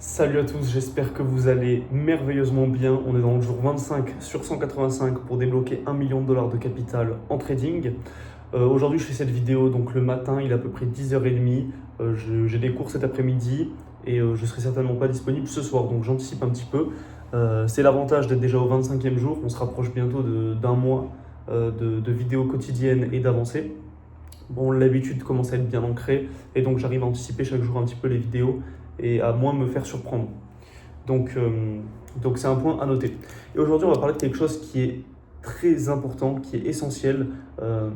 Salut à tous, j'espère que vous allez merveilleusement bien. On est dans le jour 25 sur 185 pour débloquer 1 million de dollars de capital en trading. Aujourd'hui, je fais cette vidéo donc le matin, il est à peu près 10h30. J'ai des cours cet après-midi et je serai certainement pas disponible ce soir, donc j'anticipe un petit peu. C'est l'avantage d'être déjà au 25e jour. On se rapproche bientôt d'un mois de vidéos quotidiennes et d'avancées. Bon, l'habitude commence à être bien ancrée et donc j'arrive à anticiper chaque jour un petit peu les vidéos et à moins me faire surprendre. Donc c'est un point à noter. Et aujourd'hui, on va parler de quelque chose qui est très important, qui est essentiel.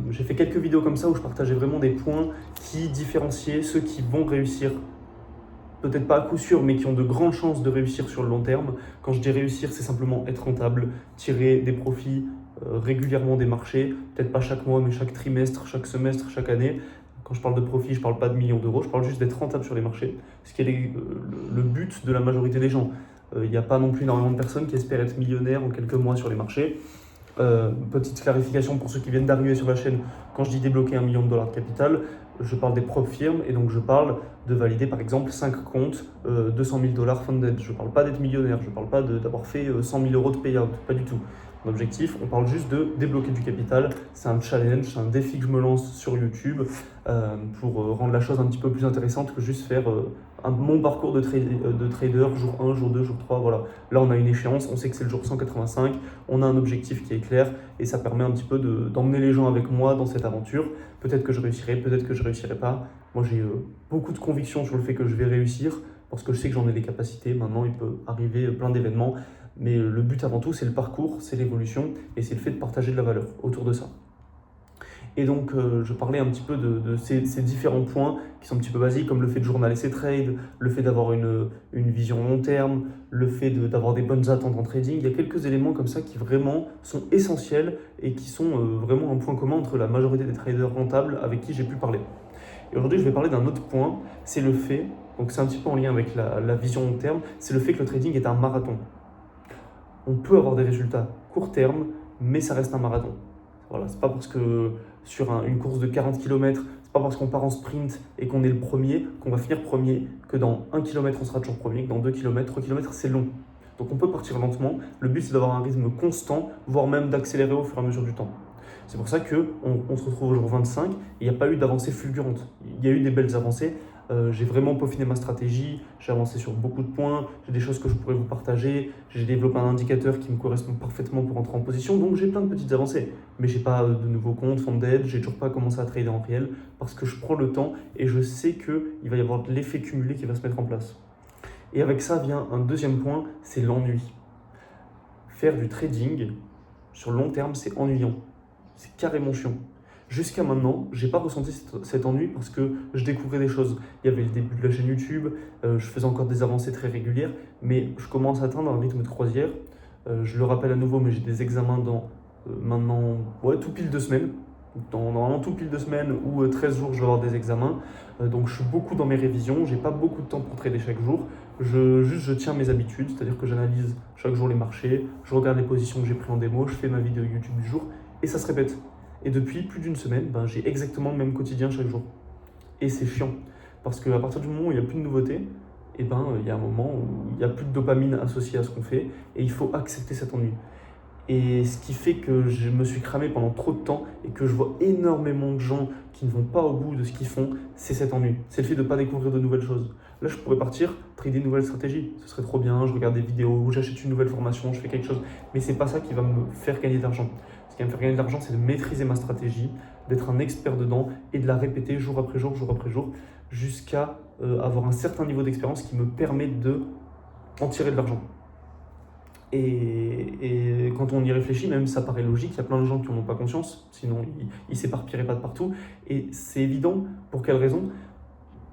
J'ai fait quelques vidéos comme ça où je partageais vraiment des points qui différenciaient ceux qui vont réussir, peut-être pas à coup sûr, mais qui ont de grandes chances de réussir sur le long terme. Quand je dis réussir, c'est simplement être rentable, tirer des profits régulièrement des marchés, peut-être pas chaque mois, mais chaque trimestre, chaque semestre, chaque année. Quand je parle de profit, je ne parle pas de millions d'euros, je parle juste d'être rentable sur les marchés, ce qui est le but de la majorité des gens. Il n'y a pas non plus énormément de personnes qui espèrent être millionnaires en quelques mois sur les marchés. Petite clarification pour ceux qui viennent d'arriver sur la chaîne, quand je dis débloquer 1 million de dollars de capital, je parle des propres firmes et donc je parle de valider par exemple 5 comptes, 200 000 dollars funded. Je ne parle pas d'être millionnaire, je ne parle pas d'avoir fait 100 000 euros de payout, pas du tout. Mon objectif, on parle juste de débloquer du capital. C'est un challenge, c'est un défi que je me lance sur YouTube pour rendre la chose un petit peu plus intéressante que juste faire mon parcours de trader, jour 1, jour 2, jour 3. Voilà. Là, on a une échéance, on sait que c'est le jour 185, on a un objectif qui est clair et ça permet un petit peu d'emmener les gens avec moi dans cette aventure. Peut-être que je réussirai, peut-être que je ne réussirai pas. Moi, j'ai beaucoup de conviction sur le fait que je vais réussir parce que je sais que j'en ai les capacités. Maintenant, il peut arriver plein d'événements. Mais le but avant tout, c'est le parcours, c'est l'évolution et c'est le fait de partager de la valeur autour de ça. Et donc, je parlais un petit peu de ces différents points qui sont un petit peu basiques, comme le fait de journaler ses trades, le fait d'avoir une vision long terme, le fait d'avoir des bonnes attentes en trading. Il y a quelques éléments comme ça qui vraiment sont essentiels et qui sont vraiment un point commun entre la majorité des traders rentables avec qui j'ai pu parler. Et aujourd'hui, je vais parler d'un autre point, c'est le fait, donc c'est un petit peu en lien avec la vision long terme, c'est le fait que le trading est un marathon. On peut avoir des résultats court terme, mais ça reste un marathon. Voilà, c'est pas parce que sur une course de 40 km, c'est pas parce qu'on part en sprint et qu'on est le premier qu'on va finir premier, que dans 1 km on sera toujours premier, que dans 2 km, 3 km c'est long. Donc on peut partir lentement, le but c'est d'avoir un rythme constant, voire même d'accélérer au fur et à mesure du temps. C'est pour ça qu'on se retrouve au jour 25 et il n'y a pas eu d'avancée fulgurante. Il y a eu des belles avancées. J'ai vraiment peaufiné ma stratégie, j'ai avancé sur beaucoup de points, j'ai des choses que je pourrais vous partager, j'ai développé un indicateur qui me correspond parfaitement pour entrer en position, donc j'ai plein de petites avancées. Mais j'ai pas de nouveaux comptes, funded, j'ai toujours pas commencé à trader en réel parce que je prends le temps et je sais qu'il va y avoir de l'effet cumulé qui va se mettre en place. Et avec ça vient un deuxième point, c'est l'ennui. Faire du trading sur le long terme, c'est ennuyant. C'est carrément chiant. Jusqu'à maintenant, j'ai pas ressenti cet ennui parce que je découvrais des choses. Il y avait le début de la chaîne YouTube, je faisais encore des avancées très régulières, mais je commence à atteindre un rythme de croisière. Je le rappelle à nouveau, mais j'ai des examens dans maintenant tout pile 2 semaines. Normalement tout pile 2 semaines ou 13 jours, je vais avoir des examens. Donc je suis beaucoup dans mes révisions, j'ai pas beaucoup de temps pour trader chaque jour. Je tiens mes habitudes, c'est-à-dire que j'analyse chaque jour les marchés, je regarde les positions que j'ai prises en démo, je fais ma vidéo YouTube du jour et ça se répète. Et depuis plus d'une semaine, j'ai exactement le même quotidien chaque jour. Et c'est chiant. Parce qu'à partir du moment où il n'y a plus de nouveautés, il y a un moment où il n'y a plus de dopamine associée à ce qu'on fait. Et il faut accepter cet ennui. Et ce qui fait que je me suis cramé pendant trop de temps et que je vois énormément de gens qui ne vont pas au bout de ce qu'ils font, c'est cet ennui. C'est le fait de ne pas découvrir de nouvelles choses. Là, je pourrais partir, trader une nouvelle stratégie. Ce serait trop bien, je regarde des vidéos, j'achète une nouvelle formation, je fais quelque chose. Mais c'est pas ça qui va me faire gagner de l'argent. Ce qui va me faire gagner de l'argent, c'est de maîtriser ma stratégie, d'être un expert dedans et de la répéter jour après jour, jusqu'à avoir un certain niveau d'expérience qui me permet de en tirer de l'argent. Et quand on y réfléchit, même ça paraît logique, il y a plein de gens qui n'en ont pas conscience, sinon ils s'éparpilleraient pas de partout. Et c'est évident, pour quelle raison?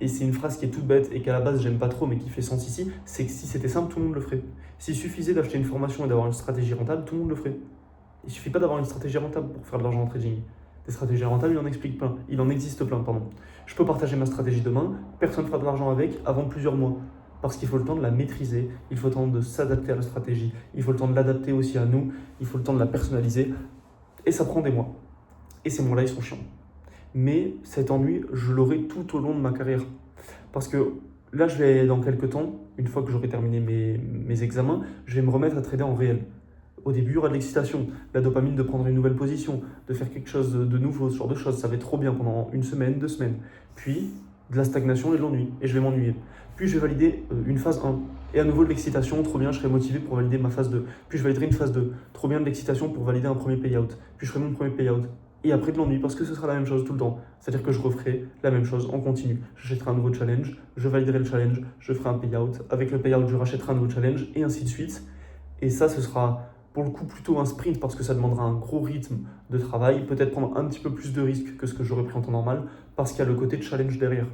Et c'est une phrase qui est toute bête et qu'à la base j'aime pas trop mais qui fait sens ici, c'est que si c'était simple, tout le monde le ferait. S'il suffisait d'acheter une formation et d'avoir une stratégie rentable, tout le monde le ferait. Il suffit pas d'avoir une stratégie rentable pour faire de l'argent en trading. Des stratégies rentables, il en existe plein, pardon. Je peux partager ma stratégie demain, personne ne fera de l'argent avec avant plusieurs mois. Parce qu'il faut le temps de la maîtriser, il faut le temps de s'adapter à la stratégie, il faut le temps de l'adapter aussi à nous, il faut le temps de la personnaliser. Et ça prend des mois. Et ces mois-là, ils sont chiants. Mais cet ennui, je l'aurai tout au long de ma carrière. Parce que Là, je vais, dans quelques temps, une fois que j'aurai terminé mes examens, je vais me remettre à trader en réel. Au début, il y aura de l'excitation, la dopamine de prendre une nouvelle position, de faire quelque chose de nouveau, ce genre de choses. Ça va être trop bien pendant une semaine, 2 semaines. Puis, de la stagnation et de l'ennui, et je vais m'ennuyer. Puis, je vais valider une phase 1. Et à nouveau de l'excitation, trop bien, je serai motivé pour valider ma phase 2. Puis, je validerai une phase 2. Trop bien de l'excitation pour valider un premier payout. Puis, je ferai mon premier payout. Et après de l'ennui, parce que ce sera la même chose tout le temps. C'est-à-dire que je referai la même chose en continu. J'achèterai un nouveau challenge, je validerai le challenge, je ferai un payout. Avec le payout, je rachèterai un nouveau challenge, et ainsi de suite. Et ça, ce sera pour le coup plutôt un sprint parce que ça demandera un gros rythme de travail, peut-être prendre un petit peu plus de risques que ce que j'aurais pris en temps normal, parce qu'il y a le côté de challenge derrière.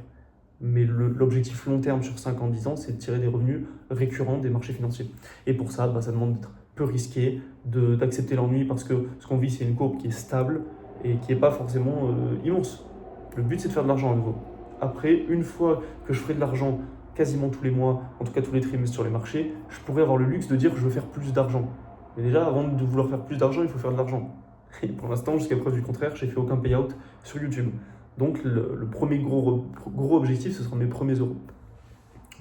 Mais l'objectif long terme sur 5 ans, 10 ans, c'est de tirer des revenus récurrents des marchés financiers. Et pour ça, ça demande d'être peu risqué, d'accepter l'ennui, parce que ce qu'on vit, c'est une courbe qui est stable et qui n'est pas forcément immense. Le but, c'est de faire de l'argent à nouveau. Après, une fois que je ferai de l'argent quasiment tous les mois, en tout cas tous les trimestres sur les marchés, je pourrais avoir le luxe de dire que je veux faire plus d'argent. Mais déjà, avant de vouloir faire plus d'argent, il faut faire de l'argent. Et pour l'instant, jusqu'à preuve du contraire, j'ai fait aucun payout sur YouTube. Donc le premier gros objectif, ce sera mes premiers euros.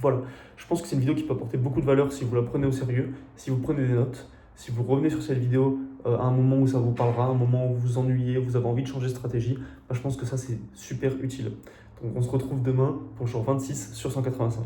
Voilà, je pense que c'est une vidéo qui peut apporter beaucoup de valeur si vous la prenez au sérieux, si vous prenez des notes, si vous revenez sur cette vidéo à un moment où ça vous parlera, à un moment où vous vous ennuyez, vous avez envie de changer de stratégie, je pense que ça c'est super utile. Donc on se retrouve demain pour le jour 26 sur 185.